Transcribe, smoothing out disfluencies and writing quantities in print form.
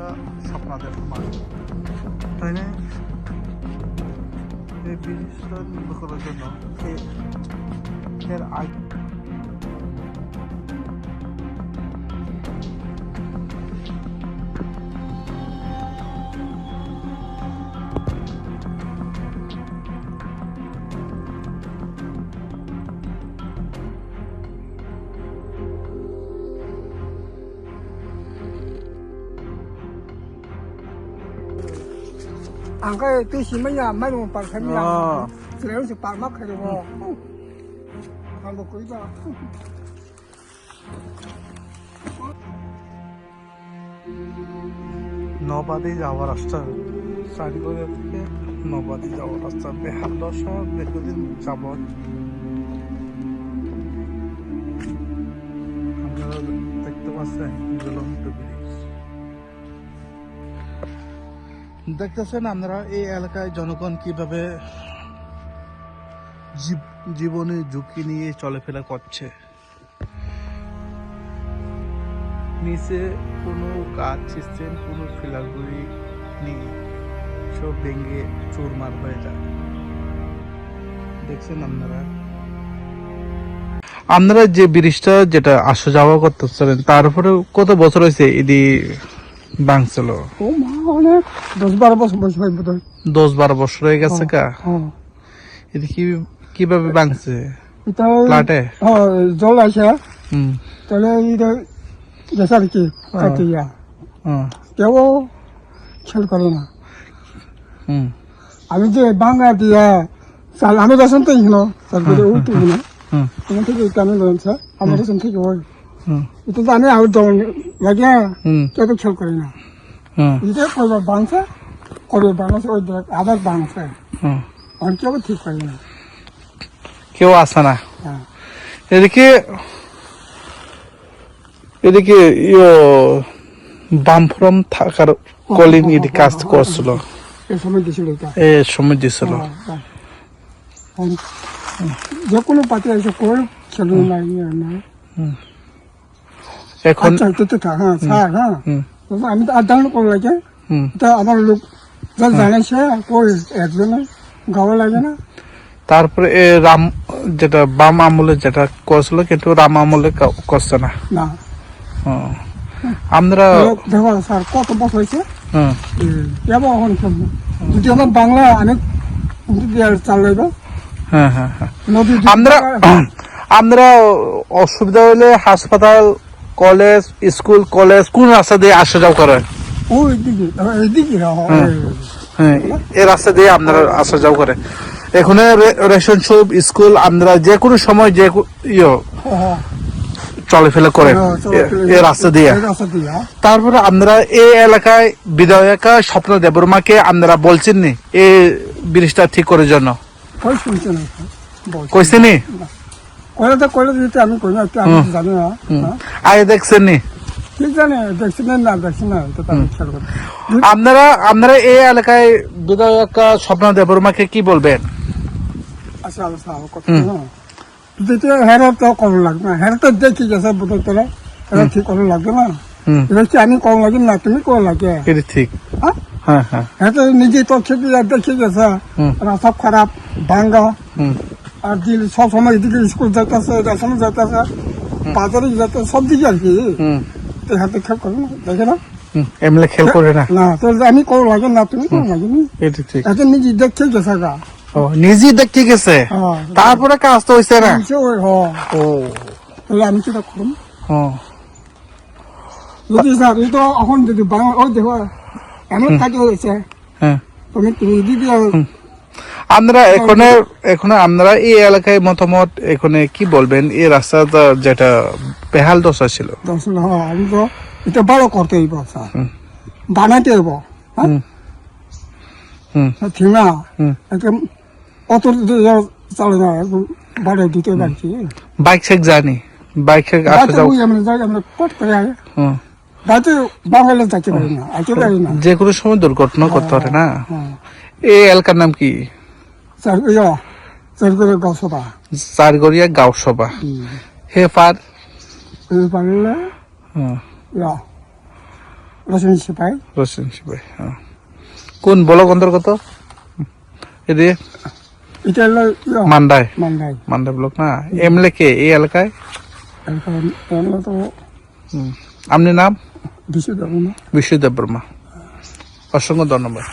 একা স্বপ্নাদের মাঠ, তাই না? এই ব্রিজটা নির্মাণ করার জন্য এর আগে cái tôi chỉ mấy nhà mấy một bằng khánh nhà nếu chỉ bằng mắc hay được không còn một quý giờ নবাদে যাওয়ার রাস্তা সারিবাজার থেকে নবাদে যাওয়ার রাস্তা বেহাল দশা দীর্ঘদিন যাবৎ আপনারা দেখতে পাচ্ছেন ঝুলন্ত ব্রিজ। দেখতেছেন আপনারা এই এলাকায় জনগণ কিভাবে জীবনে ঝুঁকি নিয়ে চলাফেরা করছে। নিচে কোনো কাজ সিস্টেম কোনো ফিলাগুড়ি নেই, সব ভেঙে চুরমার হয়ে যায়। দেখছেন আপনারা যে ব্রিজটা যেটা আসা যাওয়া করতেছিলেন তারপরে কত বছর হয়েছে এদি ভাঙছিল? 10-12 বছর বয়স হয় বোধ হয়। 10-12 বছর হয়ে গেছে কা? এদি কিভাবে ভাঙছে? ফ্ল্যাটে জল আসে তাহলে গেছে আর কি কাটিয়া কেউ খেয়াল করে না। আমি যে ভাঙা দিয়া চাল আমি রেশন তো এখানে তারপরে উঠি না এখান থেকে কামে রয়েছে আমার রেশন থেকে হয় এটা তো আমি আর দল লাগে কেউ তো খেয়াল করে না। এটা কবে ভাঙছে কবে ভাঙছে ওই আবার ভাঙছে আর কেউ ঠিক করে না, কেউ আসে না। এদিকে বামফ্রম থাকার কলিং এদিকে কাজ করছিল, এই সময় দিছিল এটা সময় দিছিল। যে কোনো পাতি এসে করে খেলো না এখন আমি তো আদান করে লাগে তা আমার লোক যা জানাইছে কই একজনে গাওয়া লাগে না। তারপরে রাম যেটা বাম আমলে যেটা করছিল কিন্তু রাম আমলে করছে না। আমরা দেখো স্যার কত বছর হয়েছে যদি আমার বাংলা অনেক চালাইব। আমরা অসুবিধা হলে হাসপাতাল কলেজ স্কুল কলেজ কোন রাস্তা দিয়ে আসা যাওয়া করে? ওই দিকে এই রাস্তা দিয়ে আপনারা আসা যাওয়া করে। এখানে রেশন শপ স্কুল আমরা যে কোনো সময় যে চলাফেরা করে এই রাস্তা দিয়ে। তারপরে আমরা এই এলাকায় বিধায়িকা স্বপ্ন দেববর্মাকে আপনারা বলছেন নি এই ব্রিজটা ঠিক করার জন্য? কইছেনি আগে দেখছেন নি? আপনারা এই এলাকায় বিধায়িকা স্বপ্ন দেববর্মাকে কি বলবেন? হেরা তো কম লাগবে না, হেরা তো দেখি গেছে বোতল তোলা হেরা ঠিক করা লাগবে না, আমি কম লাগে না তুমি কম লাগে ঠিক। হ্যাঁ তো নিজে তো খেতে দেখে গেছে রাস্তা খারাপ ভাঙ্গা আর দিল সব সময় এদিকে স্কুল যাইতেছে রেশন যাইতেছে বাজারে যাইতে সব দিকে আর কি হাতে খেয়াল করে না দেখে না এমনি খেয়াল করে না তো আমি কম লাগে না তুমি কম লাগে এটা নিজে দেখে গেছে গা নিজে দেখতে গেছে তারপরে কাজ তো হয়েছে না। তাহলে আমি সেটা করুন যদি স্যার এই তো এখন যদি বাংলা ওই দেখো এমন কাজ হয়েছে তুমি দিদি আমরা এখানে আমরা এই এলাকায় মতামত এখানে কি বলবেন? এই রাস্তাটা যেটা বেহাল দশা ছিল আমি তো এটা বড় করতে হইব স্যার বানাইতে হইব ঠিক না একদম অত চলে না বাড়ি দিতে পারছি বাইক শেখ জানি বাইক শেখ আসা যাও আমরা কট করে বাড়িতে বাঙালি যাইতে পারি না আইতে পারি না যে কোনো সময় দুর্ঘটনা করতে পারে না। এই এলাকার নাম কি? চারগড়িয়া গাঁও সভা হে পার রসুন সিপাই রসুন সিপাই কোন ব্লক অন্তর্গত এদিকে এটা হলো মান্দায় মান্দাই মান্দায় ব্লক না এমএলএ কে এই এলাকায় এখন তো আপনার নাম বিশুদ্ধ বিশ্বদেব বর্মা অসংখ্য ধন্যবাদ